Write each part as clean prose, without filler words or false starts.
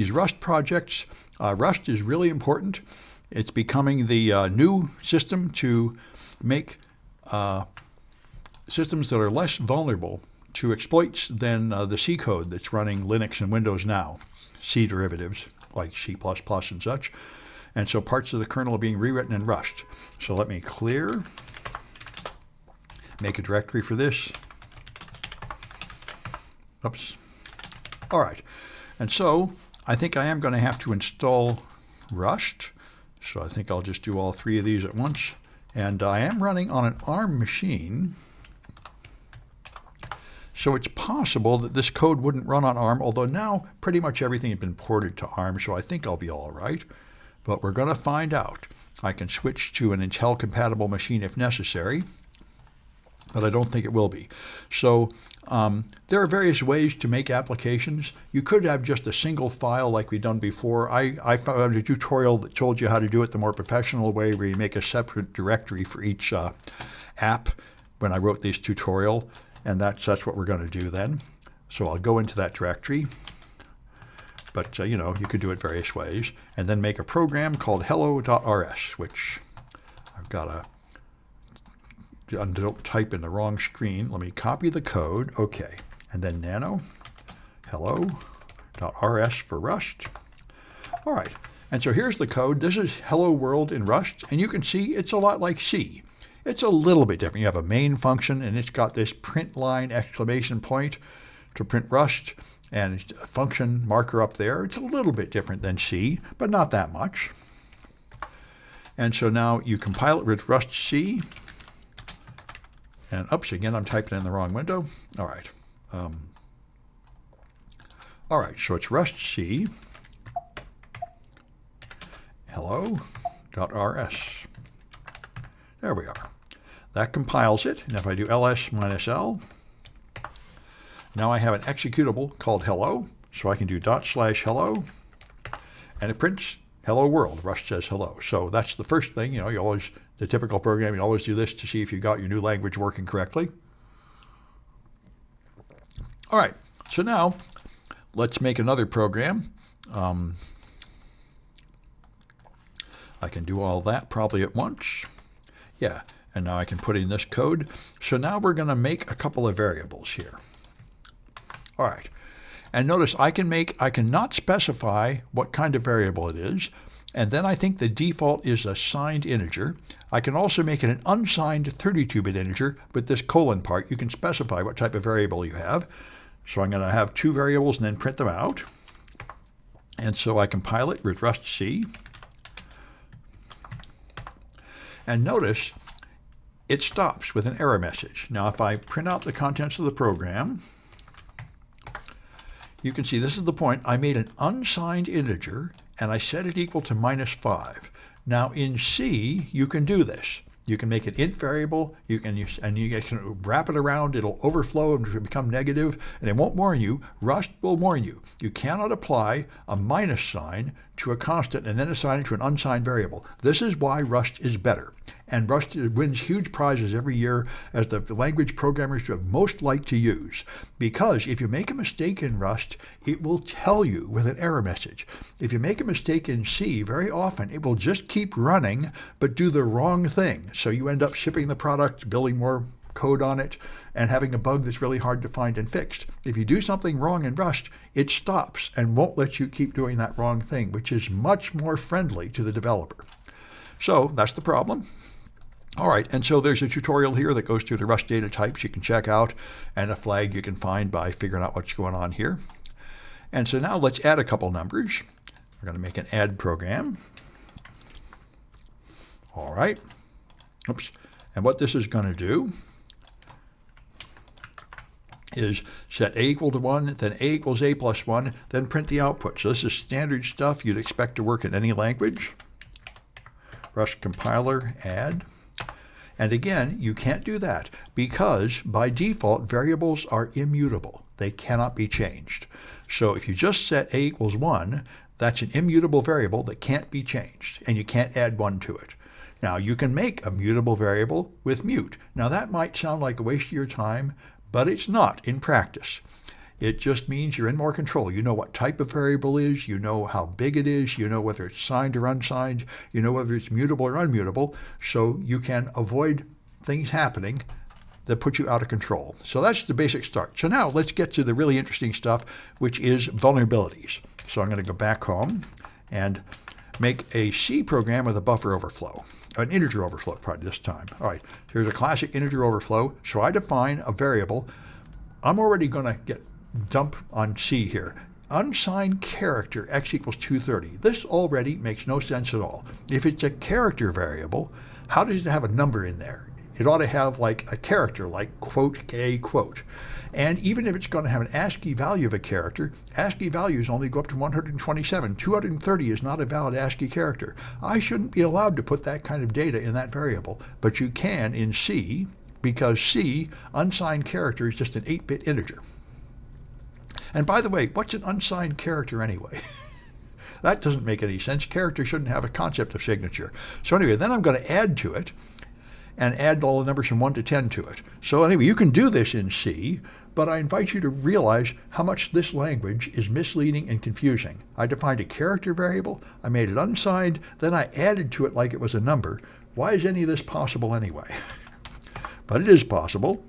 these Rust projects. Rust is really important. It's becoming the new system to make systems that are less vulnerable to exploits than the C code that's running Linux and Windows now, C derivatives like C++ and such. And so parts of the kernel are being rewritten in Rust. So let me clear, make a directory for this. Oops. All right. And so I think I am going to have to install Rust. So I think I'll just do all three of these at once. And I am running on an ARM machine. So it's possible that this code wouldn't run on ARM, although now pretty much everything has been ported to ARM, so I think I'll be all right. But we're going to find out. I can switch to an Intel-compatible machine if necessary, but I don't think it will be. So there are various ways to make applications. You could have just a single file like we've done before. I found a tutorial that told you how to do it the more professional way, where you make a separate directory for each app when I wrote this tutorial, and that's what we're going to do then. So I'll go into that directory. But, you know, you could do it various ways, and then make a program called hello.rs, which I've got don't type in the wrong screen. Let me copy the code. Okay. And then nano hello.rs for Rust. All right. And so here's the code. This is hello world in Rust, and you can see it's a lot like C. It's a little bit different. You have a main function, and it's got this print line exclamation point to print Rust, and a function marker up there. It's a little bit different than C, but not that much. And so now you compile it with Rust C. And oops, again, I'm typing in the wrong window. All right. All right, so it's Rust C hello.rs. There we are. That compiles it. And if I do ls-l, now I have an executable called hello. So I can do /hello, and it prints hello world. Rust says hello. So that's the first thing. You know, you always, the typical program, you always do this to see if you got your new language working correctly. All right. So now let's make another program. I can do all that probably at once. Yeah. And now I can put in this code. So now we're going to make a couple of variables here. All right. And notice I cannot specify what kind of variable it is. And then I think the default is a signed integer. I can also make it an unsigned 32-bit integer with this colon part. You can specify what type of variable you have. So I'm going to have two variables and then print them out. And so I compile it with Rust C. And notice it stops with an error message. Now if I print out the contents of the program, you can see this is the point. I made an unsigned integer, and I set it equal to -5. Now in C, you can do this. You can make an int variable, you can wrap it around, it'll overflow and become negative, and it won't warn you. Rust will warn you. You cannot apply a minus sign to a constant and then assign it to an unsigned variable. This is why Rust is better. And Rust wins huge prizes every year as the language programmers you most like to use. Because if you make a mistake in Rust, it will tell you with an error message. If you make a mistake in C, very often it will just keep running but do the wrong thing. So you end up shipping the product, building more code on it, and having a bug that's really hard to find and fixed. If you do something wrong in Rust, it stops and won't let you keep doing that wrong thing, which is much more friendly to the developer. So that's the problem. All right, and so there's a tutorial here that goes through the Rust data types you can check out, and a flag you can find by figuring out what's going on here. And so now let's add a couple numbers. We're going to make an add program. All right. Oops. And what this is going to do is set a equal to 1, then a equals a plus 1, then print the output. So this is standard stuff you'd expect to work in any language. Rust compiler, add. And again, you can't do that because by default, variables are immutable. They cannot be changed. So if you just set a equals 1, that's an immutable variable that can't be changed, and you can't add 1 to it. Now, you can make a mutable variable with mute. Now, that might sound like a waste of your time, but it's not in practice. It just means you're in more control. You know what type of variable is, you know how big it is, you know whether it's signed or unsigned, you know whether it's mutable or unmutable, so you can avoid things happening that put you out of control. So that's the basic start. So now let's get to the really interesting stuff, which is vulnerabilities. So I'm going to go back home and make a C program with a buffer overflow, an integer overflow probably this time. All right, here's a classic integer overflow. So I define a variable. I'm already going to get dump on C here. Unsigned character x equals 230. This already makes no sense at all. If it's a character variable, how does it have a number in there? It ought to have like a character, like quote a quote. And even if it's going to have an ASCII value of a character, ASCII values only go up to 127. 230 is not a valid ASCII character. I shouldn't be allowed to put that kind of data in that variable, but you can in C, because C, unsigned character, is just an 8-bit integer. And by the way, what's an unsigned character anyway? That doesn't make any sense. Character shouldn't have a concept of signature. So anyway, then I'm going to add to it and add all the numbers from 1 to 10 to it. So anyway, you can do this in C, but I invite you to realize how much this language is misleading and confusing. I defined a character variable, I made it unsigned, then I added to it like it was a number. Why is any of this possible anyway? But it is possible.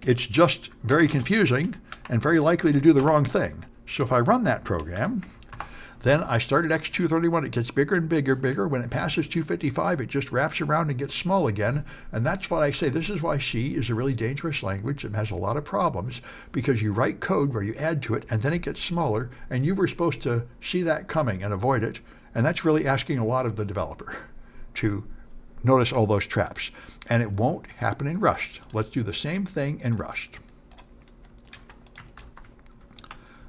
It's just very confusing and very likely to do the wrong thing. So if I run that program, then I start at x231. It gets bigger and bigger. When it passes 255, it just wraps around and gets small again. And that's what I say. This is why C is a really dangerous language and has a lot of problems, because you write code where you add to it and then it gets smaller, and you were supposed to see that coming and avoid it. And that's really asking a lot of the developer to notice all those traps. And it won't happen in Rust. Let's do the same thing in Rust.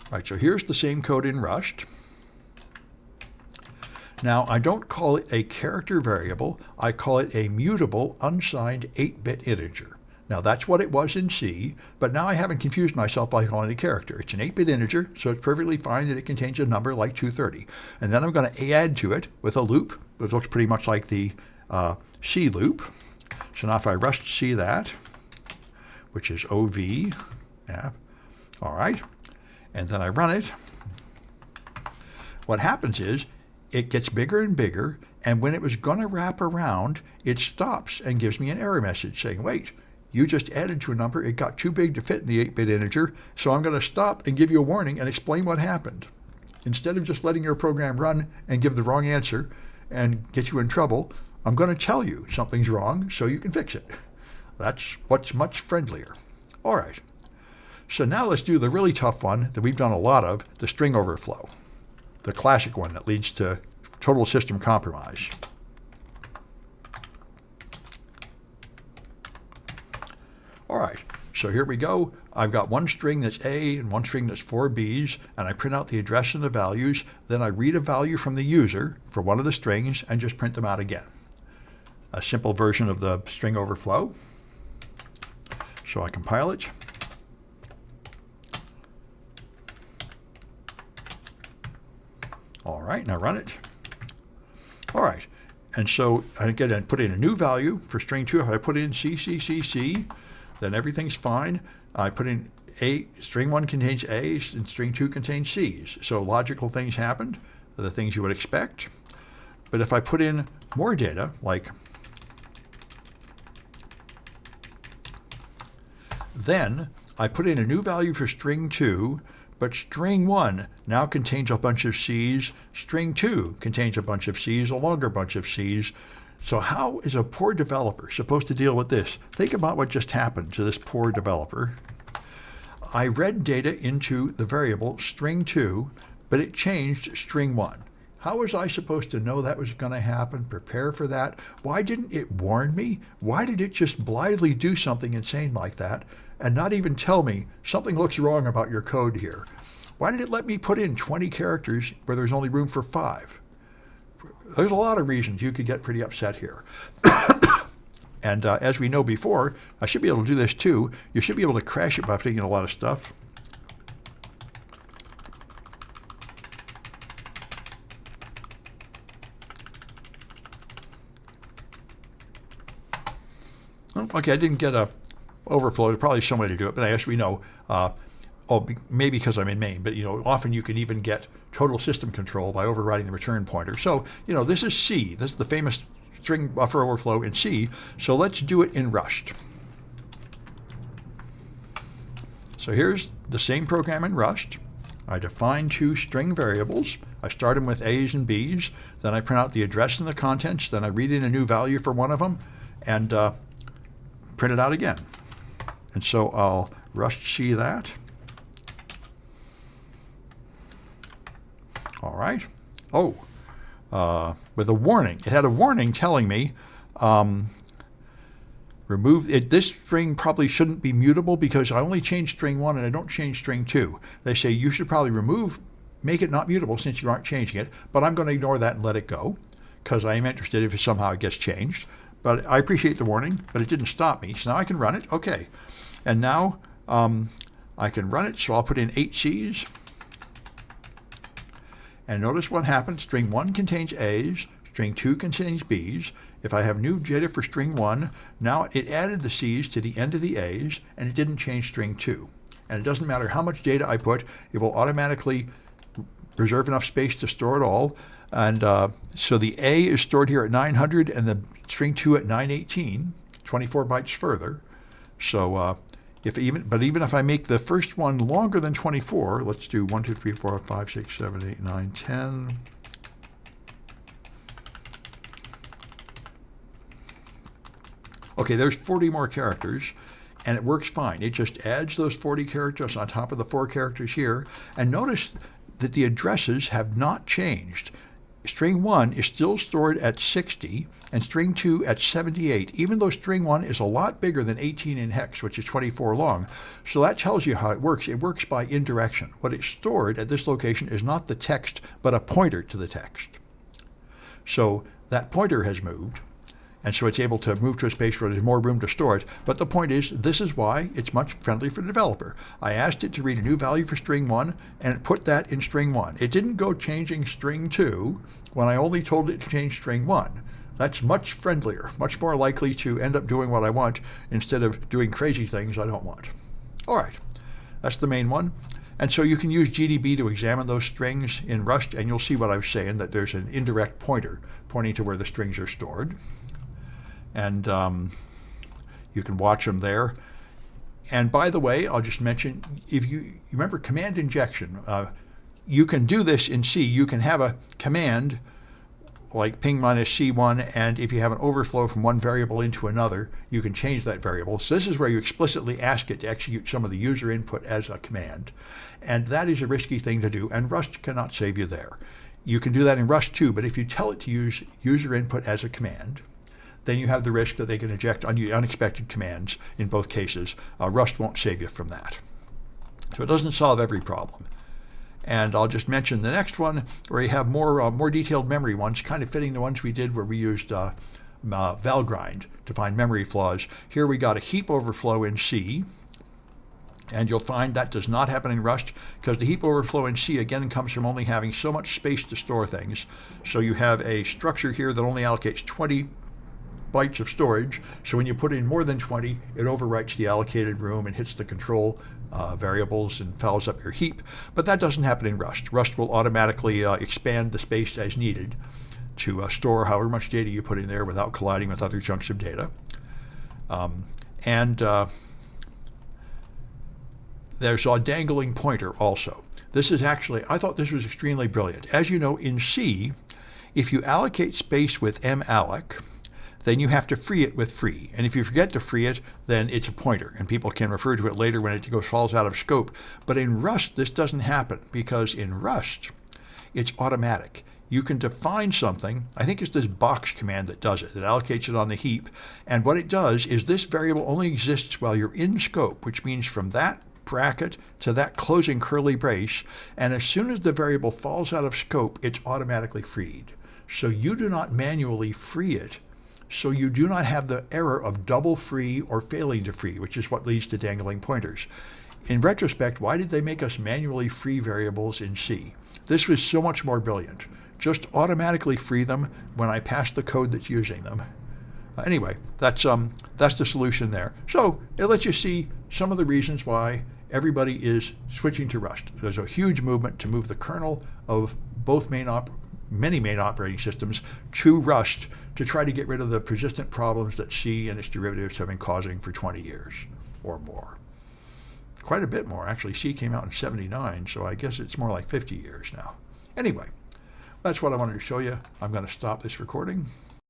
All right, so here's the same code in Rust. Now, I don't call it a character variable. I call it a mutable, unsigned 8-bit integer. Now, that's what it was in C, but now I haven't confused myself by calling it a character. It's an 8-bit integer, so it's perfectly fine that it contains a number like 230. And then I'm going to add to it with a loop that looks pretty much like the C loop. So now if I Rust C that, which is OV, yeah, all right, and then I run it, what happens is it gets bigger and bigger, and when it was going to wrap around, it stops and gives me an error message saying, wait, you just added to a number, it got too big to fit in the 8-bit integer, so I'm going to stop and give you a warning and explain what happened. Instead of just letting your program run and give the wrong answer and get you in trouble, I'm going to tell you something's wrong so you can fix it. That's what's much friendlier. All right, so now let's do the really tough one that we've done a lot of, the string overflow. The classic one that leads to total system compromise. All right, so here we go. I've got one string that's A and one string that's 4 Bs, and I print out the address and the values. Then I read a value from the user for one of the strings and just print them out again. A simple version of the string overflow. So I compile it. All right, now run it. All right, and so I get and put in a new value for string 2. If I put in C, then everything's fine. I put in A, string 1 contains A's and string 2 contains C's. So logical things happened, the things you would expect. But if I put in more data, like then I put in a new value for string 2, but string 1 now contains a bunch of C's. String 2 contains a bunch of C's, a longer bunch of C's. So how is a poor developer supposed to deal with this? Think about what just happened to this poor developer. I read data into the variable string 2, but it changed string 1. How was I supposed to know that was going to happen, prepare for that? Why didn't it warn me? Why did it just blithely do something insane like that and not even tell me something looks wrong about your code here? Why did it let me put in 20 characters where there's only room for 5? There's a lot of reasons you could get pretty upset here. And as we know before, I should be able to do this too. You should be able to crash it by putting in a lot of stuff. Oh, okay, I didn't get a overflow. There's probably some way to do it, but as we know, maybe because I'm in Maine, but often you can even get total system control by overriding the return pointer. So this is C. This is the famous string buffer overflow in C. So let's do it in Rust. So here's the same program in Rust. I define two string variables. I start them with A's and B's. Then I print out the address and the contents. Then I read in a new value for one of them and print it out again. And so I'll Rust C that. All right. With a warning. It had a warning telling me remove it. This string probably shouldn't be mutable because I only change string 1 and I don't change string 2. They say you should probably make it not mutable since you aren't changing it, but I'm going to ignore that and let it go because I am interested if somehow it gets changed. But I appreciate the warning, but it didn't stop me. So now I can run it. Okay. And now I can run it. So I'll put in 8 C's. And notice what happens. String 1 contains A's. String 2 contains B's. If I have new data for string 1, now it added the C's to the end of the A's, and it didn't change string 2. And it doesn't matter how much data I put, it will automatically reserve enough space to store it all. And so the A is stored here at 900 and the string 2 at 918, 24 bytes further. So even if I make the first one longer than 24, let's do 1, 2, 3, 4, 5, 6, 7, 8, 9, 10. Okay, there's 40 more characters, and it works fine. It just adds those 40 characters on top of the 4 characters here. And notice that the addresses have not changed. String 1 is still stored at 60, and string 2 at 78, even though string 1 is a lot bigger than 18 in hex, which is 24 long. So that tells you how it works. It works by indirection. What is stored at this location is not the text, but a pointer to the text. So that pointer has moved. And so it's able to move to a space where there's more room to store it. But the point is, this is why it's much friendly for the developer. I asked it to read a new value for string 1, and it put that in string 1. It didn't go changing string 2 when I only told it to change string 1. That's much friendlier, much more likely to end up doing what I want instead of doing crazy things I don't want. All right, that's the main one. And so you can use GDB to examine those strings in Rust, and you'll see what I was saying, that there's an indirect pointer pointing to where the strings are stored. And you can watch them there. And by the way, I'll just mention, if you remember command injection, you can do this in C. You can have a command like ping minus C1, and if you have an overflow from one variable into another, you can change that variable. So this is where you explicitly ask it to execute some of the user input as a command. And that is a risky thing to do, and Rust cannot save you there. You can do that in Rust too, but if you tell it to use user input as a command, then you have the risk that they can eject unexpected commands in both cases. Rust won't save you from that. So it doesn't solve every problem. And I'll just mention the next one where you have more detailed memory ones, kind of fitting the ones we did where we used Valgrind to find memory flaws. Here we got a heap overflow in C. And you'll find that does not happen in Rust because the heap overflow in C again comes from only having so much space to store things. So you have a structure here that only allocates 20 bytes of storage. So when you put in more than 20, it overwrites the allocated room and hits the control variables and fouls up your heap. But that doesn't happen in Rust. Rust will automatically expand the space as needed to store however much data you put in there without colliding with other chunks of data. There's a dangling pointer also. This is actually, I thought this was extremely brilliant. As you know, in C, if you allocate space with malloc, then you have to free it with free. And if you forget to free it, then it's a pointer, and people can refer to it later when it falls out of scope. But in Rust, this doesn't happen, because in Rust, it's automatic. You can define something. I think it's this box command that does it. It allocates it on the heap. And what it does is this variable only exists while you're in scope, which means from that bracket to that closing curly brace. And as soon as the variable falls out of scope, it's automatically freed. So you do not manually free it. So you do not have the error of double free or failing to free, which is what leads to dangling pointers. In retrospect, why did they make us manually free variables in C? This was so much more brilliant. Just automatically free them when I pass the code that's using them. Anyway, that's the solution there. So it lets you see some of the reasons why everybody is switching to Rust. There's a huge movement to move the kernel of both many main operating systems to Rust to try to get rid of the persistent problems that C and its derivatives have been causing for 20 years or more. Quite a bit more, actually. C came out in 79, so I guess it's more like 50 years now. Anyway, that's what I wanted to show you. I'm going to stop this recording.